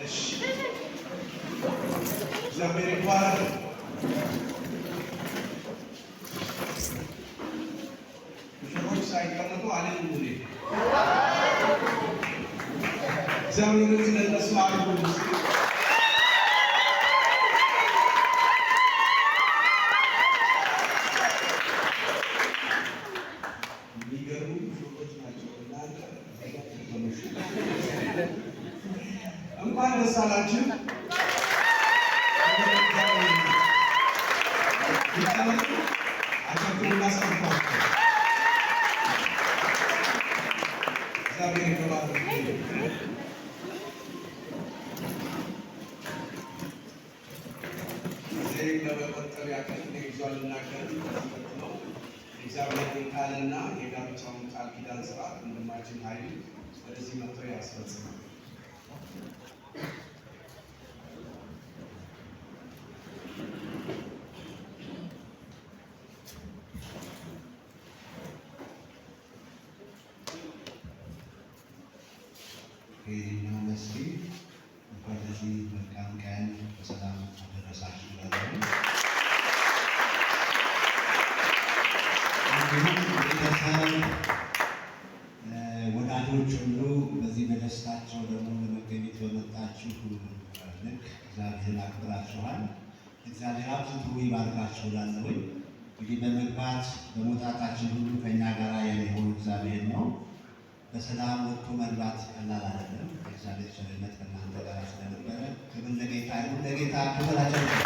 እሺ እግዚአብሔር ይባረክ። ሙሽሮች ሳይቀመጡ አለን ሙሌ እግዚአብሔር ስለነሱ አድርጉ። የሚገርሙ ሙሽሮች ናቸው። እንኳን ደስ አላችሁ። እግዚአብሔር ይባርክ። እዚህ ለመቆጠብ ያክል ይዟል እናገር ነው። እግዚአብሔርን ቃልና የጋብቻውን ቃል ኪዳን ስርዓት ወንድማችን ኃይሉ ወደዚህ መጥቶ ያስፈጽማል። ይህና መስሪ እንኳን ለዚህ መልካም ቀን በሰላም አደረሳችሁ እላለሁ። እንዲሁም ቤተሰብ፣ ወዳጆች ሁሉ በዚህ በደስታቸው ደግሞ ለመገኘት በመጣችሁ ልክ እግዚአብሔርን አክብራችኋል። እግዚአብሔር አብዝቶ ይባርካችሁ እላለሁ። እንግዲህ በመግባት በመውጣታችን ሁሉ ከእኛ ጋር የሚሆን እግዚአብሔር ነው። በሰላም ወጥቶ መግባት ቀላል አይደለም። እግዚአብሔር ቸርነት ከእናንተ ጋር ስለነበረ ክብር ለጌታ ይሁን። ለጌታ ክብር አጨብጭቡ።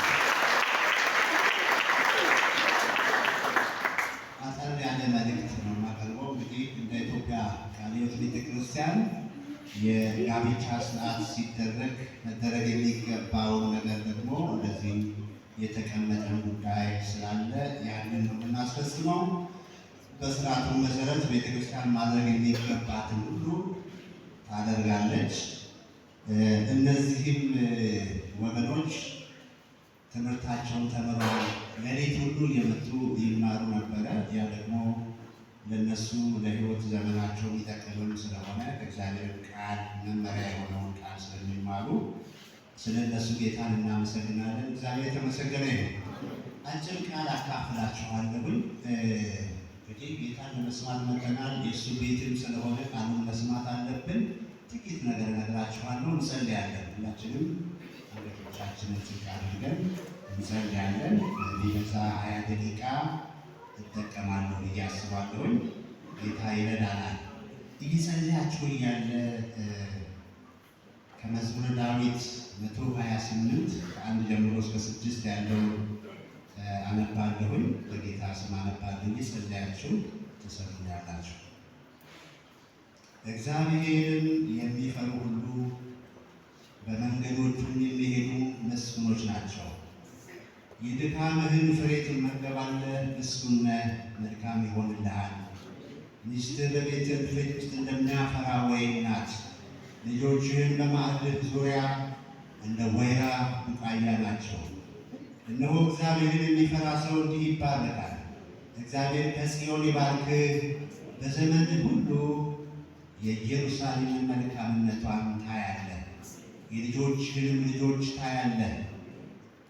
አጠር ያለ መልእክት ነው የማቀርበው። እንግዲህ እንደ ኢትዮጵያ ቃለ ሕይወት ቤተክርስቲያን የጋብቻ ስርዓት ሲደረግ መደረግ የሚገባውን ነገር ደግሞ እንደዚህ የተቀመጠ ጉዳይ ስላለ ያንን ነው የምናስፈጽመው። በስርዓቱ መሰረት ቤተክርስቲያን ማድረግ የሚገባትን ሁሉ ታደርጋለች። እነዚህም ወገኖች ትምህርታቸውን ተምረዋል። ሌሊት ሁሉ እየመጡ ይማሩ ነበረ። ያ ደግሞ ለነሱ ለሕይወት ዘመናቸው የሚጠቅምም ስለሆነ እግዚአብሔር ቃል መመሪያ የሆነውን ቃል ስለሚማሩ ስለ እነሱ ጌታን እናመሰግናለን። እግዚአብሔር የተመሰገነ ይሁን። አጭር ቃል አካፍላችኋለሁኝ። እንግዲህ ጌታን ለመስማት መጥተናል። የእሱ ቤትም ስለሆነ ቃሉን መስማት አለብን። ጥቂት ነገር እነግራችኋለሁ። እንጸልያለን። ሁላችንም አንገቶቻችንን ዝቅ አድርገን እንጸልያለን። ቢበዛ 20 ደቂቃ እጠቀማለሁ ብዬ አስባለሁኝ። ጌታ ይረዳናል። እየጸለያችሁ እያለ ከመዝሙረ ዳዊት 128 ከ1 ጀምሮ እስከ 6 ያለውን አነባለሁኝ። በጌታ ስም አነባለሁ። እየጸለያችሁ ትሰሙኛላችሁ። እግዚአብሔርን የሚፈሩ ሁሉ በመንገዶቹም የሚሄዱ መስፍኖች ናቸው። የድካምህን ፍሬ ትመገባለህ፣ ምስጉን ነህ፣ መልካም ይሆንልሃል። ሚስትህ በቤትህ እልፍኝ ውስጥ እንደሚያፈራ ወይን ናት። ልጆችህን በማዕድህ ዙሪያ እንደ ወይራ ቡቃያ ናቸው። እነሆ እግዚአብሔርን የሚፈራ ሰው እንዲህ ይባረካል። እግዚአብሔር ከጽዮን ይባርክህ፣ በዘመንህ ሁሉ የኢየሩሳሌምን መልካምነቷን ታያለህ፣ የልጆችህንም ልጆች ታያለህ።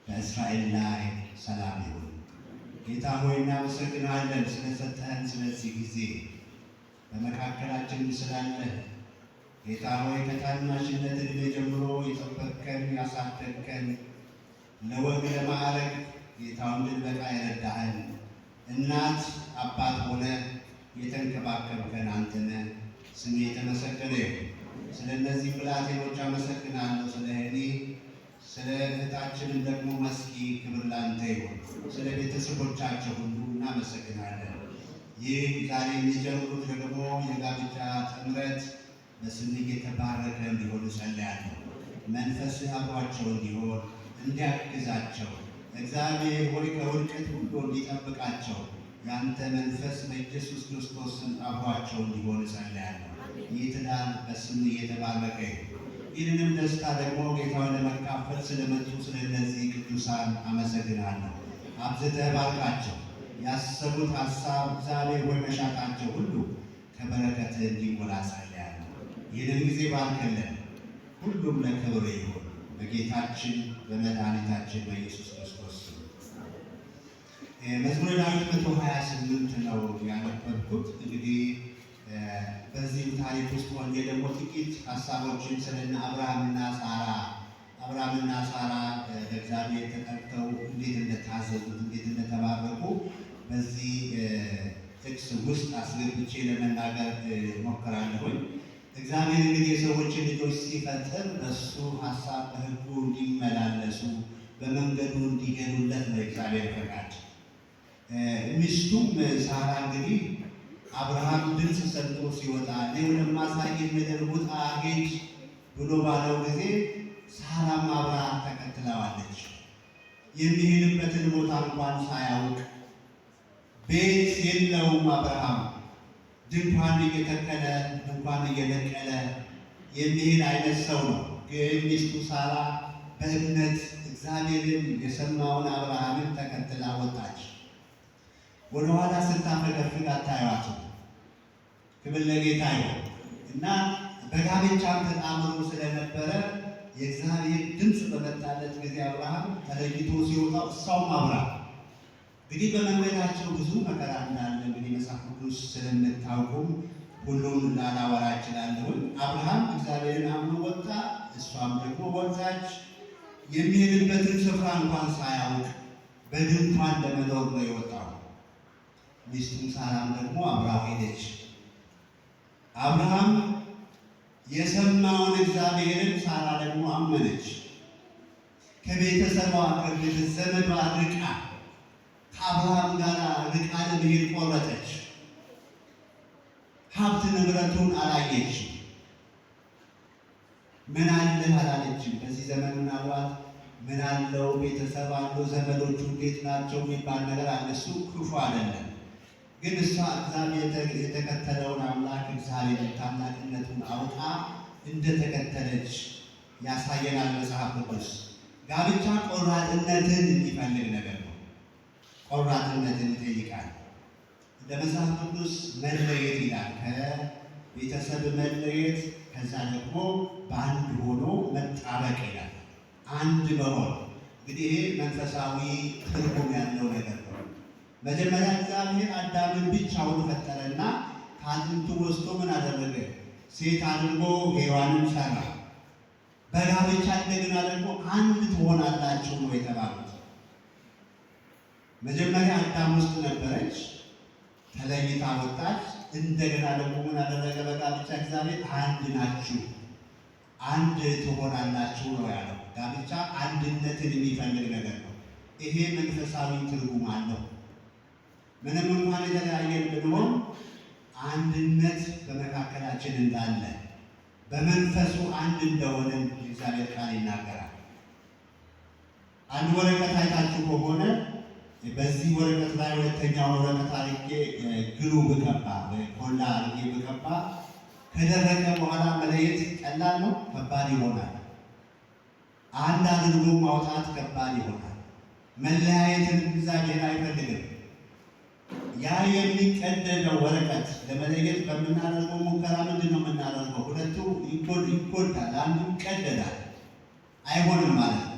በእስራኤል ላይ ሰላም ይሁን። ጌታ ሆይ እናመሰግናለን ስለሰጠህን ስለዚህ ጊዜ በመካከላችን ስላለህ። ጌታ ሆይ ከታናሽነት ዕድሜ ጀምሮ የጠበቅከን ያሳደግከን ለወግ ለማዕረግ ጌታውን ልንበቃ የረዳህን እናት አባት ሆነ የተንከባከብከን አንተ ነህ። ስሜ የተመሰገነ ይሁን። ስለ እነዚህ ብላቴኖች አመሰግናለሁ። ስለ እኔ ስለ እህታችንም ደግሞ መስኪ ክብር ላንተ ይሁን። ስለ ቤተሰቦቻቸው ሁሉ እናመሰግናለን። ይህ ዛሬ የሚጀምሩት ደግሞ የጋብቻ ጥምረት በስምህ የተባረከ እንዲሆን እጸልያለሁ። መንፈስህ አብሯቸው እንዲሆን እንዲያግዛቸው እግዚአብሔር ሆይ ከውድቀት ሁሉ እንዲጠብቃቸው ያንተ መንፈስ በኢየሱስ ክርስቶስ ስም አብሯቸው እንዲሆን እጸልያለሁ። ይህ ትዳር በስምህ የተባረከ ይሁን። ይህንንም ደስታ ደግሞ ጌታውን ለመካፈል ስለመጡ ስለ እነዚህ ቅዱሳን አመሰግናለሁ። አብዝተህ ባርካቸው። ያሰቡት ሀሳብ እግዚአብሔር ሆይ መሻታቸው ሁሉ ከበረከትህ እንዲሞላ ጸልያለሁ። ይህንን ጊዜ ባርክልን። ሁሉም ለክብር ይሁን በጌታችን በመድኃኒታችን በኢየሱስ ክርስቶስ ስም። መዝሙረ ዳዊት 128 ነው ያነበብኩት። እንግዲህ በዚህ ታሪክ ውስጥ ሆኜ ደግሞ ጥቂት ሀሳቦችን ስለነ አብርሃምና ሳራ ለእግዚአብሔር ተጠርተው እንዴት እንደታዘዙት እንዴት እንደተባረኩ በዚህ ጥቅስ ውስጥ አስገብቼ ለመናገር ሞክራለሁኝ። እግዚአብሔር እንግዲህ የሰዎችን ልጆች ሲፈጥር በሱ ሀሳብ በሕጉ እንዲመላለሱ በመንገዱ እንዲሄዱለት ነው እግዚአብሔር ፈቃድ። ሚስቱም ሳራ እንግዲህ አብርሃም ድምፅ ሰምቶ ሲወጣ እኔ ወደማሳይህ ምድር ውጣ ሂድ ብሎ ባለው ጊዜ ሳራም አብራ ተከትለዋለች። የሚሄድበትን ቦታ እንኳን ሳያውቅ ቤት የለውም አብርሃም ድንኳን እየተከለ ድንኳን እየነቀለ የሚሄድ አይነት ሰው ነው። ግን ሚስቱ ሳራ በእምነት እግዚአብሔርን የሰማውን አብርሃምን ተከትላ ወጣች። ወደኋላ ስታፈገፍግ አታዩአትም። ክብር ለጌታ ይሁን እና በጋብቻም ተጣምሮ ስለነበረ የእግዚአብሔር ድምፅ በመጣለት ጊዜ አብርሃም ተለይቶ ሲወጣ እሷም አብራ እንግዲህ በመንገዳቸው ብዙ መከራ እንዳለ እንግዲህ መጽሐፍ ቅዱስ ስለምታውቁም ሁሉም ላላወራ እችላለሁ። አብርሃም እግዚአብሔርን አምኖ ወጣ፣ እሷም ደግሞ ወጣች። የሚሄድበትን ስፍራ እንኳን ሳያውቅ በድንኳን ለመኖር ነው የወጣው። ሚስቱም ሳራም ደግሞ አብራው ሄደች። አብርሃም የሰማውን እግዚአብሔርን ሳራ ደግሞ አመነች። ከቤተሰቧ ከቤተዘመዷ ርቃ ከአብርሃም ጋር ርቃ ለመሄድ ቆረጠች። ሀብት ንብረቱን አላየች። ምን አለህ አላለችም። በዚህ ዘመን ምናልባት ምን አለው ቤተሰብ አለው ዘመዶቹ እንዴት ናቸው የሚባል ነገር አለ። እሱ ክፉ አይደለም። ግን እሷ እግዚአብሔር የተከተለውን አምላክ እግዚአብሔር ታላቅነቱን አውቃ እንደተከተለች ያሳየናል መጽሐፍ ቅዱስ። ጋብቻ ቆራጥነትን የሚፈልግ ነገር ነው። ቆራጥነትን ይጠይቃል። እንደ መጽሐፍ ቅዱስ መለየት ይላል። ከቤተሰብ መለየት፣ ከዛ ደግሞ በአንድ ሆኖ መጣበቅ ይላል። አንድ መሆን እንግዲህ ይሄ መንፈሳዊ ትርጉም ያለው ነገር ነው። መጀመሪያ እግዚአብሔር አዳምን ብቻውን ፈጠረና ከአጥንቱ ወስዶ ምን አደረገ? ሴት አድርጎ ሔዋንን ሰራ። በጋብቻ እንደገና ደግሞ አንድ ትሆናላችሁ ነው የተባሉት። መጀመሪያ አዳም ውስጥ ነበረች፣ ተለይታ ወጣች። እንደገና ደግሞ ምን አደረገ? በጋብቻ እግዚአብሔር አንድ ናችሁ፣ አንድ ትሆናላችሁ ነው ያለው። ጋብቻ አንድነትን የሚፈልግ ነገር ነው። ይሄ መንፈሳዊ ትርጉም አለው። ምንም እንኳን የተለያየን ብንሆን አንድነት በመካከላችን እንዳለ በመንፈሱ አንድ እንደሆነ እግዚአብሔር ቃል ይናገራል። አንድ ወረቀት አይታችሁ ከሆነ በዚህ ወረቀት ላይ ሁለተኛውን ወረቀት አድርጌ ግሉ ብቀባ ኮላ አድርጌ ብቀባ ከደረቀ በኋላ መለየት ቀላል ነው? ከባድ ይሆናል። አንድ አድርጎ ማውጣት ከባድ ይሆናል። መለያየትን እግዚአብሔር አይፈልግም። ያ የሚቀደደው ወረቀት ለመለየት በምናደርገው ሙከራ ምንድን ነው የምናደርገው? ሁለቱ ይጎዳል፣ አንዱ ይቀደዳል። አይሆንም ማለት ነው።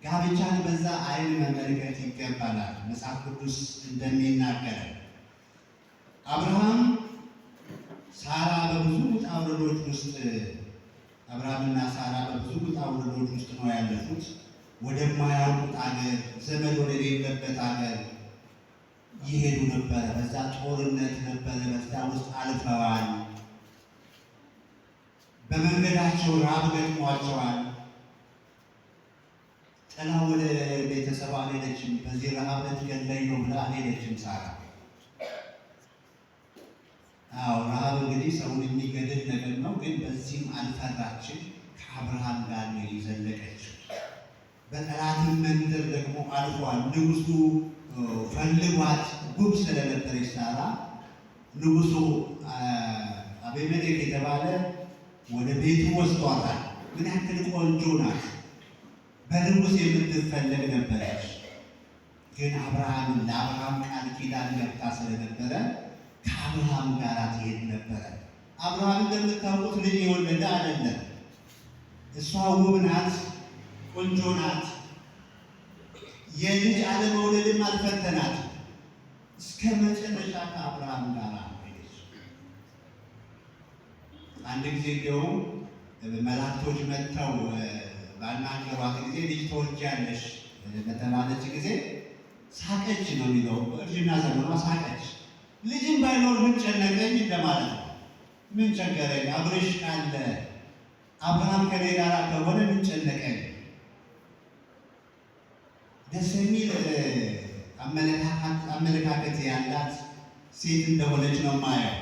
ጋብቻን በዛ አይን መመልከት ይገባናል። መጽሐፍ ቅዱስ እንደሚናገረው አብርሃም ሳራ በብዙ ውጣ ውረዶች ውስጥ አብርሃምና ሳራ በብዙ ውጣ ውረዶች ውስጥ ነው ያለፉት። ወደማያውቁት አገር፣ ዘመድ ወደሌለበት አገር ይሄዱ ነበረ። በዛ ጦርነት ነበረ፣ በዛ ውስጥ አልፈዋል። በመንገዳቸው ረሃብ ገጥሟቸዋል። ጥላ ወደ ቤተሰብ አልሄደችም። በዚህ ረሃብ ልትገለኝ ነው ብላ አልሄደችም ሳራ። አዎ ረሃብ እንግዲህ ሰውን የሚገድል ነገር ነው። ግን በዚህም አልፈራችም። ከአብርሃም ጋር ነው የዘለቀችው። በጠላትም መንደር ደግሞ አልፏል። ንጉሱ ፈልጓት ጉብ ስለነበረች ሳራ ንጉሱ አቤሜሌክ የተባለ ወደ ቤቱ ወስዷታል። ምን ያክል ቆንጆ ናት! በንጉስ የምትፈለግ ነበረች። ግን ለአብርሃም ቃል ኪዳን ገብታ ስለነበረ ከአብርሃም ጋር ትሄድ ነበረ። አብርሃም እንደምታውቁት ልጅ የወለደ አይደለም። እሷ ውብ ናት፣ ቆንጆ ናት። የልጅ አለመውለድም አልፈተናት። እስከ መጨረሻ ከአብርሃም ጋር ሄደች። አንድ ጊዜ እንዲያውም መላእክቶች መጥተው ባናገሯት ጊዜ ልጅ ትወልጃለሽ በተባለች ጊዜ ሳቀች ነው የሚለው። እርጅና ዘመኗ ሳቀች። ልጅም ባይኖር ምን ጨነቀኝ እንደማለት ነው። ምን ቸገረኝ? አብርሽ ካለ አብርሃም ከኔ ጋር ከሆነ ምን ጨነቀኝ? ደስ የሚል አመለካከት ያላት ሴት እንደሆነች ነው ማየው።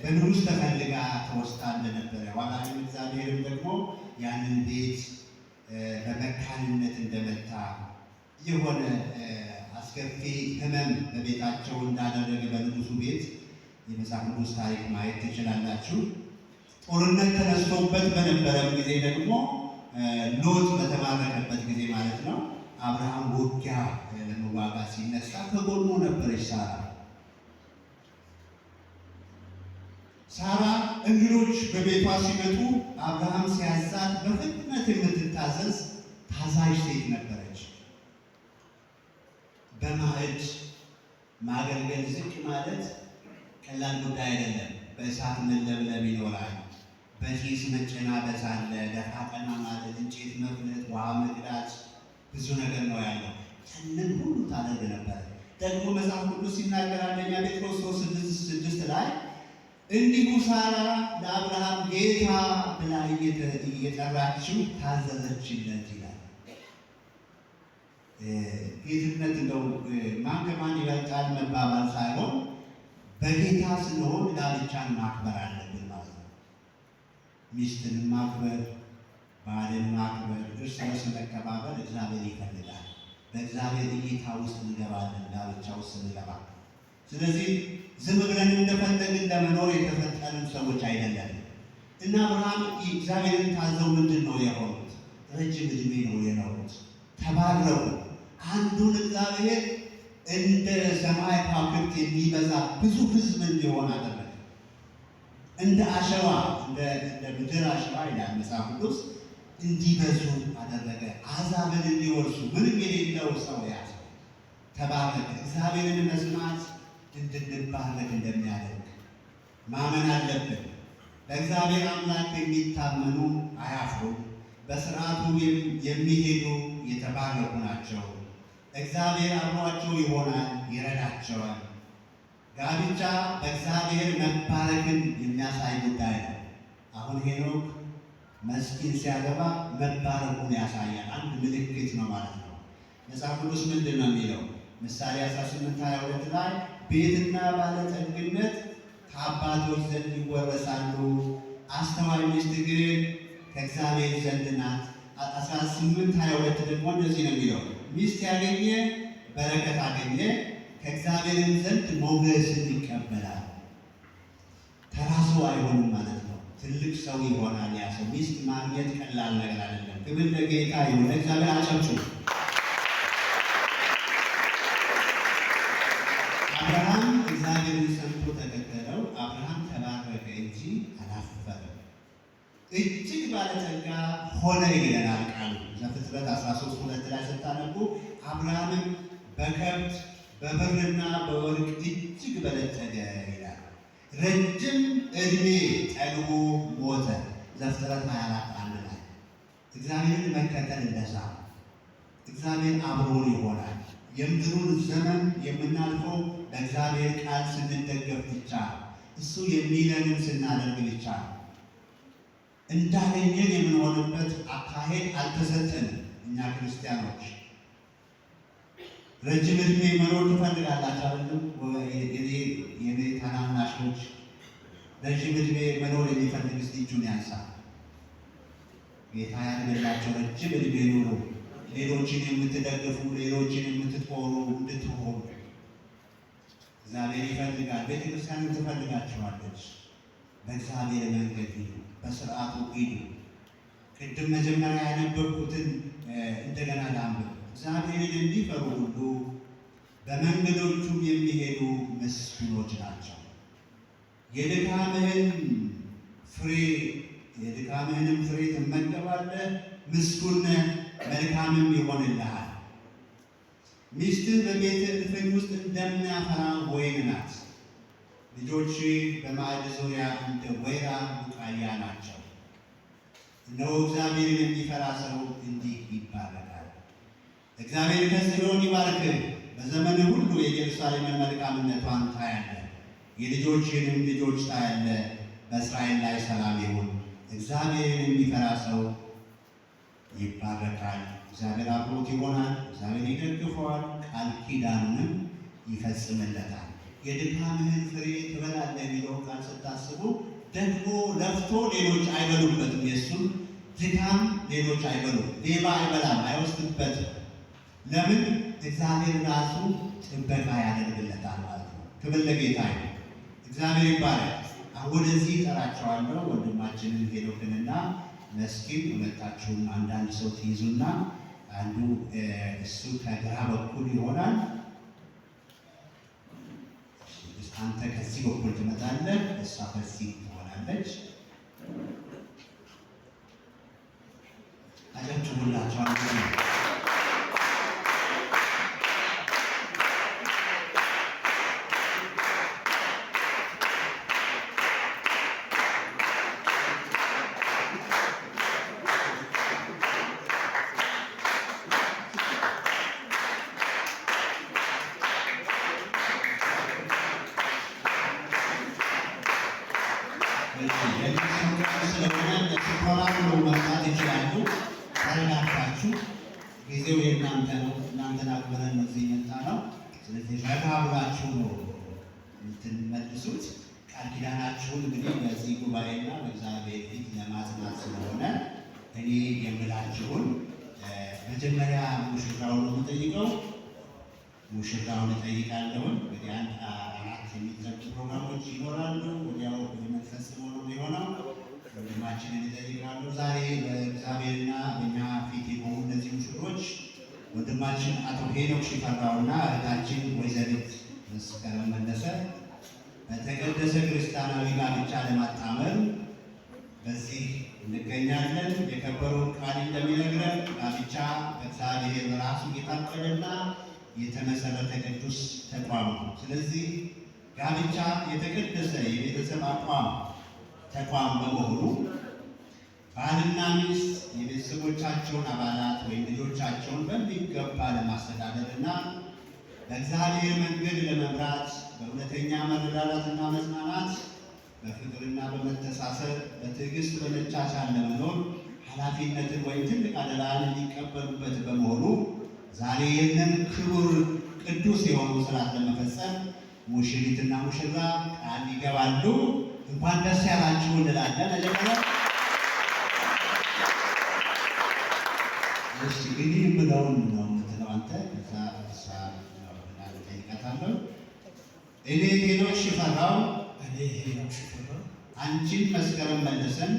በንጉሥ ተፈልጋ ተወስዳ እንደነበረ ኋላ ግን እግዚአብሔርም ደግሞ ያንን ቤት በመካንነት እንደመታ የሆነ አስከፊ ሕመም በቤታቸው እንዳደረገ በንጉሱ ቤት የመጽሐፍ ቅዱስ ታሪክ ማየት ትችላላችሁ። ጦርነት ተነስቶበት በነበረም ጊዜ ደግሞ ሎጥ በተማረከበት ጊዜ ማለት ነው አብርሃም ውጊያ ለመዋጋት ሲነሳ ከጎኑ ነበረች ሳራ። ሳራ እንግዶች በቤቷ ሲመጡ አብርሃም ሲያዛት በፍጥነት የምትታዘዝ ታዛዥ ሴት ነበረች። በማዕድ ማገልገል ዝቅ ማለት ቀላል ጉዳይ አይደለም። በእሳት መለብለብ ይኖራል። በጢስ መጨናበስ አለ። ደፋ ቀና ማለት፣ እንጨት መፍለጥ፣ ውሃ መቅዳት፣ ብዙ ነገር ነው ያለው። ያንን ሁሉ ታደርግ ነበር። ደግሞ መጽሐፍ ቅዱስ ሲናገር አንደኛ ጴጥሮስ 3:6 ላይ እንዲሁ ሳራ ለአብርሃም ጌታ ብላ እየጠራችው ታዘዘችለት ይላል። ጌትነት እንደው ማን ከማን ይበልጣል መባባል ሳይሆን በጌታ ስንሆን ጋብቻን ማክበር አለብን ማለት ነው። ሚስትን ማክበር፣ ባልን ማክበር፣ እርስ በርስ መከባበር እግዚአብሔር ይፈልጋል። በእግዚአብሔር እይታ ውስጥ እንገባለን ጋብቻ ውስጥ እንገባ። ስለዚህ ዝም ብለን እንደፈለግን ለመኖር የተፈጠርን ሰዎች አይደለም። እና አብርሃም እግዚአብሔርን ታዘው ምንድን ነው የሆኑት? ረጅም ዕድሜ ነው የኖሩት። ተባረኩ። አንዱን እግዚአብሔር እንደ ሰማይ ከዋክብት የሚበዛ ብዙ ሕዝብ እንዲሆን አደረገ። እንደ አሸዋ እንደ ምድር አሸዋ ይላል መጽሐፍ ቅዱስ እንዲበዙ አደረገ። አሕዛብን እንዲወርሱ ምንም የሌለው ሰው ያዘ። ተባረከ። እግዚአብሔርን መስማት እንድንባረክ እንደሚያደርግ ማመን አለብን። በእግዚአብሔር አምላክ የሚታመኑ አያፍሩም። በሥርዓቱ የሚሄዱ የተባረኩ ናቸው። እግዚአብሔር አብሯቸው ይሆናል፣ ይረዳቸዋል። ጋብቻ በእግዚአብሔር መባረክን የሚያሳይ ጉዳይ ነው። አሁን ሄኖክ መስኪን ሲያገባ መባረኩን ያሳያል። አንድ ምልክት ነው ማለት ነው። መጽሐፍ ቅዱስ ምንድን ነው የሚለው? ምሳሌ 18:22 ላይ ቤትና ባለጠግነት ከአባቶች ዘንድ ይወረሳሉ፣ አስተዋይ ሚስት ግን ከእግዚአብሔር ዘንድ ናት። 18:22 ደግሞ እንደዚህ ነው የሚለው ሚስት ያገኘ በረከት አገኘ፣ ከእግዚአብሔርም ዘንድ ሞገስን ይቀበላል። ተራ ሰው አይሆንም ማለት ነው። ትልቅ ሰው ይሆናል ያ ሰው። ሚስት ማግኘት ቀላል ነገር አይደለም። ክብር ለጌታ ይሁን። ለእግዚአብሔር አጨብጭቡ። አብርሃም እግዚአብሔርን ሰምቶ ተከተለው። አብርሃም ተባረከ እንጂ አላፈረም። እጅግ ባለጠጋ ሆነ ይለናል ቃሉ። ዘፍጥረት 13:2 ላይ ስታነቡ አብርሃምን በከብት በብርና በወርቅ እጅግ በለጸገ ይላል። ረጅም ዕድሜ ጠግቦ ሞተ። ዘፍጥረት 24:1 ላይ እግዚአብሔርን መከተል እንደዛ እግዚአብሔር አብሮን ይሆናል። የምድሩን ዘመን የምናልፈው በእግዚአብሔር ቃል ስንደገፍ ብቻ፣ እሱ የሚለንን ስናደርግ ብቻ። እንዳገኘን የምንሆንበት አካሄድ አልተሰጠንም። እኛ ክርስቲያኖች ረጅም ዕድሜ መኖር ትፈልጋላችሁ አይደለም? የኔ ታናናሾች ረጅም ዕድሜ መኖር የሚፈልግ እስቲ እጁን ያንሳ። ጌታ ያድርግላቸው። ረጅም ዕድሜ ኑሩ። ሌሎችን የምትደግፉ ሌሎችን የምትጦሩ እንድትሆኑ እግዚአብሔር ይፈልጋል። ቤተክርስቲያን ትፈልጋችኋለች። በእግዚአብሔር መንገድ ሂዱ፣ በስርዓቱ ሂዱ። ቅድም መጀመሪያ ያነበብኩትን እንደገና ላንብብ። እግዚአብሔርን እንዲፈሩ ሁሉ በመንገዶቹም የሚሄዱ ምስጉኖች ናቸው። የድካምህን ፍሬ የድካምህንም ፍሬ ትመገባለህ፣ ምስጉን ነህ፣ መልካምም ይሆንልሃል። ሚስትህ በቤትህ እልፍኝ ውስጥ እንደሚያፈራ ወይን ናት። ልጆች በማዕድ ዙሪያ እንደ ወይራ ቡቃያ ናቸው። እነሆ እግዚአብሔርን የሚፈራ ሰው እንዲህ ይባረካል። እግዚአብሔር ከጽዮን ይባርክህ፣ በዘመንህ ሁሉ የኢየሩሳሌምን መልካምነቷን ታያለህ፣ የልጆችህንም ልጆች ታያለህ። በእስራኤል ላይ ሰላም ይሁን። እግዚአብሔርን የሚፈራ ሰው ይባረካል። እግዚአብሔር አብሮት ይሆናል፣ እግዚአብሔር ይደግፈዋል፣ ቃል ኪዳኑንም ይፈጽምለታል። የድካምህን ፍሬ ትበላለህ የሚለው ቃል ስታስቡ ደግሞ ለፍቶ ሌሎች አይበሉበትም። የእሱን ድካም ሌሎች አይበሉም። ሌባ አይበላም፣ አይወስድበትም። ለምን? እግዚአብሔር ራሱ ጥበቃ ያደርግለታል ማለት ነው። ክብር ለጌታ ይሁን። እግዚአብሔር ይባላል። አሁን ወደዚህ እጠራቸዋለሁ ወንድማችንን ሄኖክንና መስኪን። ሁለታችሁም አንዳንድ ሰው ትይዙና አንዱ እሱ ከግራ በኩል ይሆናል። አንተ ከዚህ በኩል ትመጣለህ፣ እሷ ከዚህ ትሆናለች። አጨብጭቡላቸው። መምጣት ይችላሉ። ተረጋግታችሁ ጊዜው የእናንተ ነው። እናንተን አክብረን ነው እዚህ የመጣ ነው። ስለዚህ ረጋ ብላችሁ ነው የምትመልሱት። ቃል ኪዳናችሁን እንግዲህ በዚህ ጉባኤና በእግዚአብሔር ፊት ለማጽናት ስለሆነ እኔ የምላችሁን መጀመሪያ ሙሽራውን ነው የምጠይቀው። ሙሽራውን እጠይቃለሁ። እንግዲህ አራት የሚጠጡ ፕሮግራሞች ይኖራሉ። ወዲያው የምንፈጽመው ነው የሆነው። ወንድማችንን ይጠይቃሉ። ዛሬ በእግዚአብሔርና በእኛ ፊት የቆሙ እነዚህ ሙሽሮች ወንድማችን አቶ ሄኖክ ሽፈራውና እህታችን ወይዘሪት መስከረም መለሰ በተቀደሰ ክርስቲያናዊ ጋብቻ ለማጣመር በዚህ እንገኛለን። የከበረው ቃል እንደሚነግረን ጋብቻ በእግዚአብሔር በራሱ የታቀደና የተመሰረተ ቅዱስ ተቋም ነው። ስለዚህ ጋብቻ የተቀደሰ የቤተሰብ አቋም ተቋም በመሆኑ ባልና ሚስት የቤተሰቦቻቸውን አባላት ወይም ልጆቻቸውን በሚገባ ለማስተዳደርና በእግዚአብሔር መንገድ ለመምራት በእውነተኛ መረዳዳትና መጽናናት በፍቅርና በመተሳሰብ በትዕግስት በመቻቻል ለመኖር ኃላፊነትን ወይም ትልቅ አደራን የሚቀበሉበት በመሆኑ ዛሬ ይህንን ክቡር ቅዱስ የሆኑ ስርዓት ለመፈጸም ሙሽሪትና ሙሽራ ቃል ይገባሉ። እንኳን ደስ ያላችሁ እንላለን። እሺ እንግዲህ የምለውን ነው የምትለው አንተ። እዛ ጠይቃታለሁ። እኔ ሄኖክ ሽፈራው አንቺን መስከረም መለሰን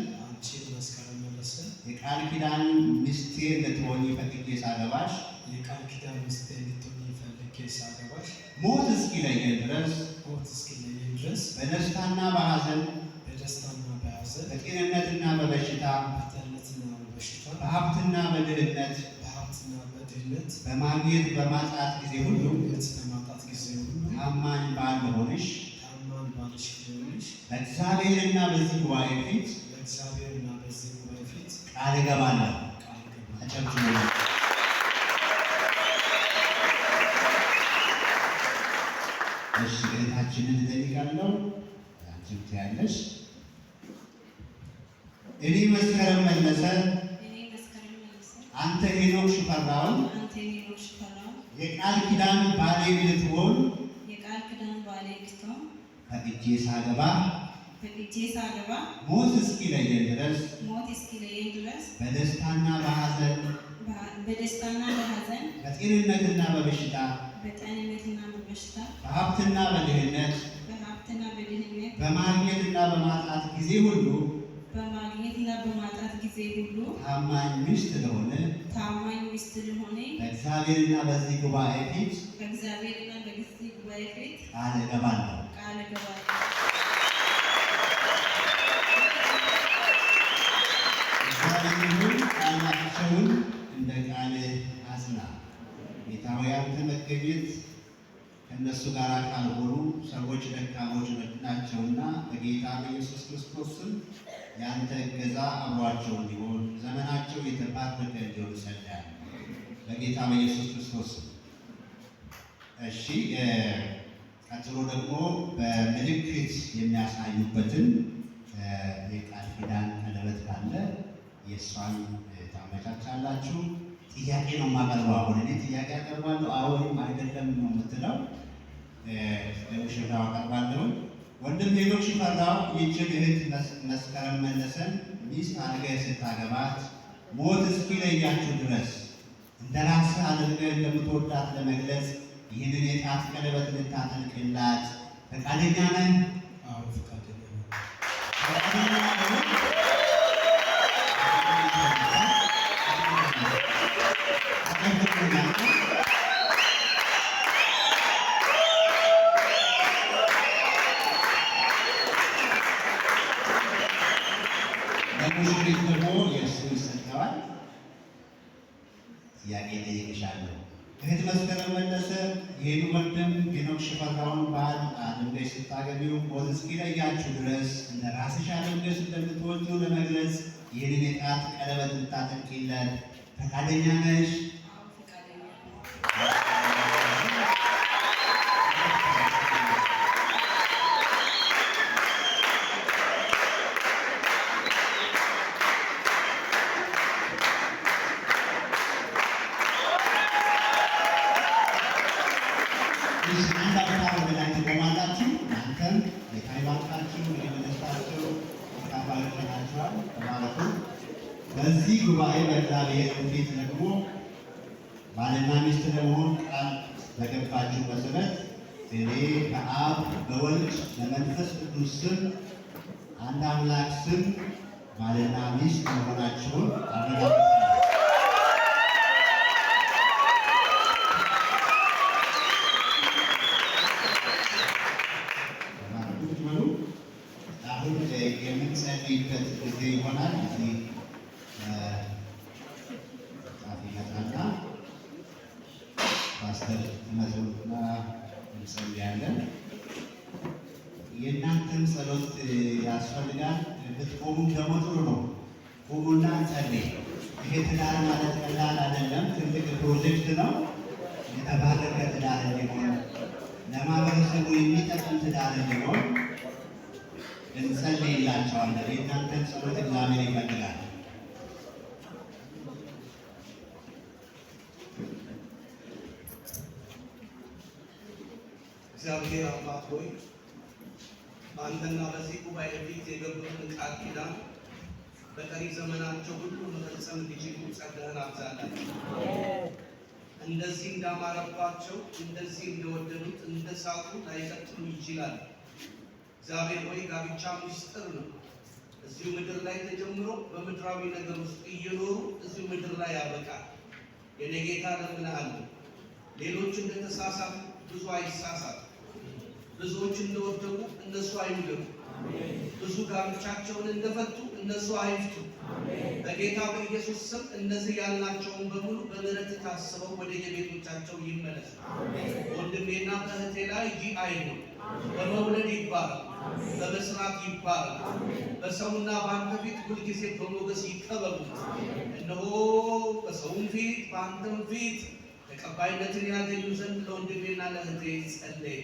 የቃል ኪዳን ሚስቴ ልትሆኚ ፈቅጄ ሳገባሽ ሞት እስኪለየን ድረስ በደስታና በሐዘን በጤንነትና በበሽታ በሀብትና በድህነት በማግኘት በማጣት ጊዜ ሁሉ ታማኝ ባል በሆንሽ በእግዚአብሔርና በዚህ ጉባኤ ፊት ቃል እገባለሁ። አጨብጭቡ። እሺ እህታችንን እጠይቃለሁ። አንቺም ትያለሽ። እኔ መስከረም መለሰ አንተ ሄኖክ ሽፈራው የቃል ኪዳን ባለቤት ልትሆን ፈቅጄ ሳገባ ሞት እስኪለየን ድረስ በደስታና በሐዘን በጤንነትና በበሽታ በሀብትና በድህነት በማግኘትና በማጣት ጊዜ ሁሉ ታማኝ ሚስት ለሆነ በእግዚአብሔርና በዚህ ጉባኤ ፊት ቃል እገባለሁ። ቃልህን ቃላቸውን እንደ ቃልህ አጽና። ጌታ ሆይ አንተ መገኘት ከእነሱ ጋር ካልሆኑ ሰዎች ደካሞች ናቸውና በጌታ በኢየሱስ ክርስቶስ ስም የአንተ እገዛ አብሯቸው እንዲሆን ዘመናቸው የተባረከ እንዲሆን እጸልያለሁ በጌታ በኢየሱስ ክርስቶስ ስም። እሺ፣ ቀጥሎ ደግሞ በምልክት የሚያሳዩበትን የቃል ኪዳን ቀለበት ካለ የእሷን ታመቻቻላችሁ። ጥያቄ ነው የማቀርበው። አሁን እኔ ጥያቄ አቀርባለሁ። አዎንም አይደለም ነው የምትለው። ለሙሽራው አቀርባለሁ። ወንድም ሄኖክ ሽፈራው ይህችን እህት መስከረም መለሰን ሚስት አድርገህ ስታገባት ሞት እስኪለያችሁ ድረስ እንደ ራስህ አድርገህ እንደምትወዳት ለመግለጽ ይህንን የጣት ቀለበት ልታጠልቅላት ፈቃደኛ ነህ? አዎ ፈቃደኛ ነኝ። ለሙሽሪት ደግሞ የእሱ ይሰጠዋል። ጥያቄ ጠይቅሻለሁ። እህት መስከረም መለሰ ይህን ወንድም ሄኖክ ሽፈራውን ባል አድርገሽ ስታገቢው ሞት እስኪለያችሁ ድረስ እንደ ራስሽ አድርገሽ እንደምትወጂው ለመግለጽ ይህንን የጣት ቀለበት ልታጠልቂለት ፈቃደኛ ነሽ? አንድ አበታ በላይ ትቆማላችሁ። እናንተም ጌታ ይባርካችሁ፣ የደስታቸው ተካፋዮች ሆናችኋል በማለቱ በዚህ ጉባኤ በእግዚአብሔር ፊት ደግሞ ባልና ሚስት ለመሆን ቃል በገባችሁ መሰረት እኔ በአብ በወልድ በመንፈስ ቅዱስ ስም አንድ አምላክ ስም ባልና ሚስት መሆናችሁን አረጋግጣለሁ። አሁን የምንጸልይበት ጊዜ ይሆናል። እዚህ ጻፊ መጣና ፓስተር መዝሙርና እንጸልያለን። የእናንተም ጸሎት ያስፈልጋል። ብትቆሙም ደግሞ ጥሩ ነው። ቁሙና እንጸልይ። ይሄ ትዳር ማለት ቀላል አይደለም። ትልቅ ፕሮጀክት ነው። የተባረከ ትዳር እንዲሆን ለማህበረሰቡ የሚጠቅም ትዳር እንዲሆን እንጸልይላቸዋለን። የእናንተን ጸሎት እግዚአብሔር ይፈልጋል። እግዚአብሔር አባት ሆይ በአንተና በዚህ ጉባኤ ፊት የገቡትን ቃል ኪዳን በቀሪ ዘመናቸው ሁሉ መፈጸም እንዲችሉ ጸጋህን አብዛላቸው። እንደዚህ እንዳማረባቸው እንደዚህ እንደወደዱት እንደሳቁ ላይቀጥሉ ይችላል። እግዚአብሔር ሆይ ጋብቻ ምስጢር ነው። እዚሁ ምድር ላይ ተጀምሮ በምድራዊ ነገር ውስጥ እየኖሩ እዚሁ ምድር ላይ ያበቃል። የኔ ጌታ ለምንሃለሁ፣ ሌሎች እንደተሳሳቱ ብዙ አይሳሳቱ፣ ብዙዎች እንደወደቁ እነሱ አይውደቁ፣ ብዙ ጋብቻቸውን እንደፈቱ እነሱ አይፍቱ። በጌታ በኢየሱስ ስም እነዚህ ያልናቸውን በሙሉ በምህረት ታስበው ወደ የቤቶቻቸው ይመለሱ። ወንድሜና እህቴ ላይ ይህ አይሁን። በመውለድ ይባረክ፣ በመስራት ይባረክ፣ በሰውና በአንተ ፊት ሁልጊዜ በሞገስ ይከበቡ። እነሆ በሰውም ፊት በአንተም ፊት ተቀባይነትን ያገኙ ዘንድ ለወንድሜና ለእህቴ ጸለይ።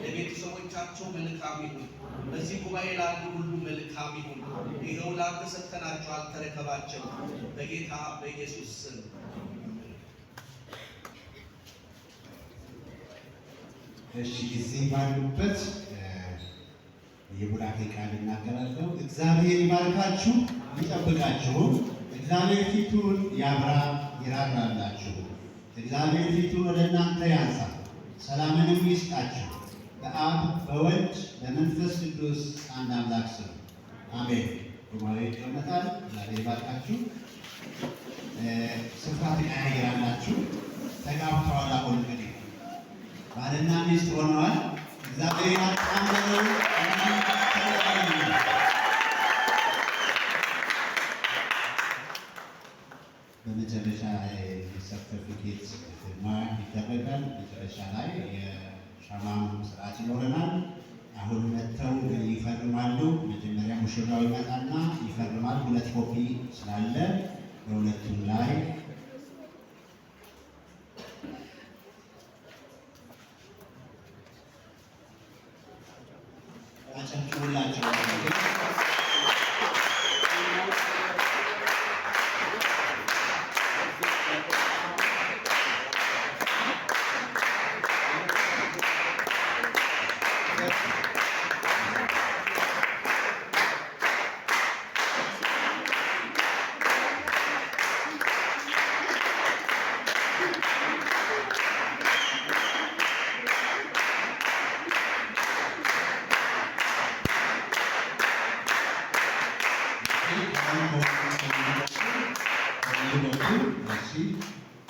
ለቤተሰቦቻቸው መልካም ይሁን። በዚህ ጉባኤ ላሉ ሁሉ መልካም ይሁን። ይኸው ላንተ ሰጥተናቸዋል፣ ተረከባቸው በጌታ በኢየሱስ ስም። እሺ፣ ጊዜ ባሉበት የቡራኬ ቃል እናገራለሁ። እግዚአብሔር ይባርካችሁ ይጠብቃችሁ። እግዚአብሔር ፊቱን ያብራ ይራራላችሁ። እግዚአብሔር ፊቱን ወደ እናንተ ያንሳ ሰላምንም ይስጣችሁ። በአብ በወልድ በመንፈስ ቅዱስ አንድ አምላክ ስም አሜን። ጉባኤ ይቀመጣል። እግዚአብሔር ይባርካችሁ። ስፍራ ትቀያየራላችሁ። ተጋብተዋል። አሁን እንግዲህ ባልና ሚስት ሆነዋል። እግዚአብሔር ያጣመረው በመጨረሻ ሰርተፊኬት ፊርማ ይደረጋል። መጨረሻ ላይ የሻማ ስርዓት ይኖረናል። አሁን መጥተው ይፈርማሉ። መጀመሪያ ሙሽራው ይመጣና ይፈርማል። 2 ኮፒ ስላለ በሁለቱም ላይ አጨብጭቡላቸው።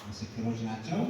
ምስክሮች ናቸው።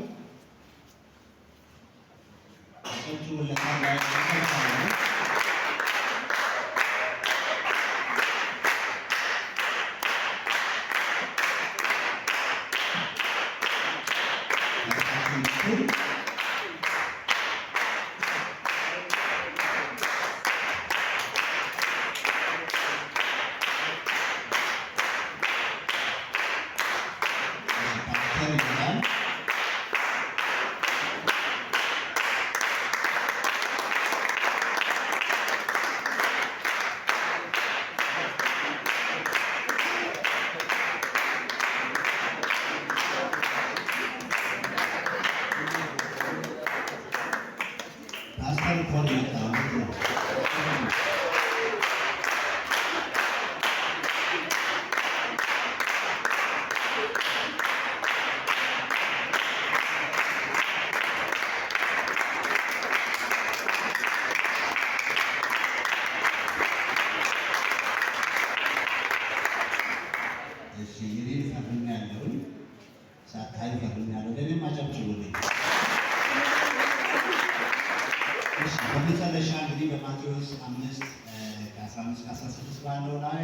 በመጨረሻ እንግዲህ በማቴዎስ 5:15-16 ባለው ላይ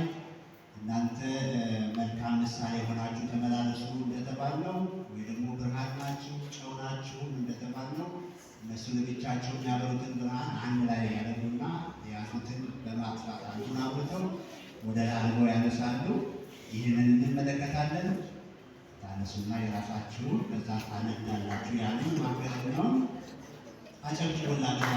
እናንተ መልካም ምሳሌ ሆናችሁ ተመላለሱ እንደተባለው፣ ወይ ደግሞ ብርሃን ናችሁ ጨው ናችሁ እንደተባለው፣ እነሱ ለብቻቸው የሚያበሩትን ብርሃን አንድ ላይ ያደርጉና የያዙትን በማጥፋት አንዱን አብርተው ወደ ላልጎ ያነሳሉ። ይህንን እንመለከታለን። ታነሱና የራሳችሁን በዛ ታነዳላችሁ። ያንን ማገዝ ነው። አጨብጭቡላችሁ።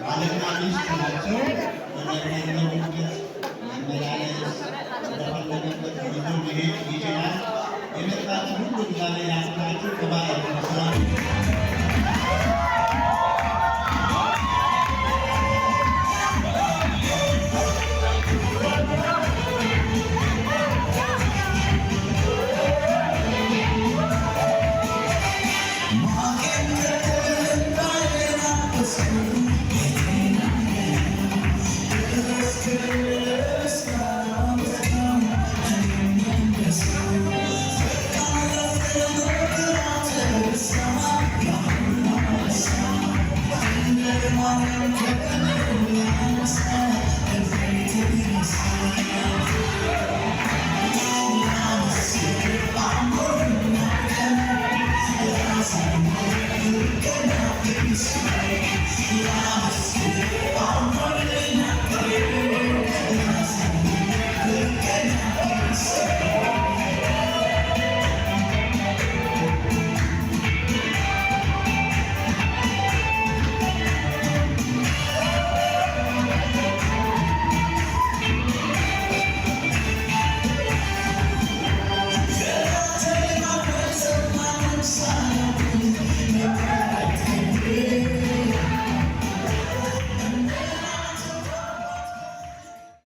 ባልና ሚስት ናቸው። ወደሚያገኙበት መመላለስ እንደፈለገበት ይዘው መሄድ ይችላል። የመጣችሁ ሁሉ እግዚአብሔር ያክብራችሁ። ተባረኩ። ሰላም Yeah.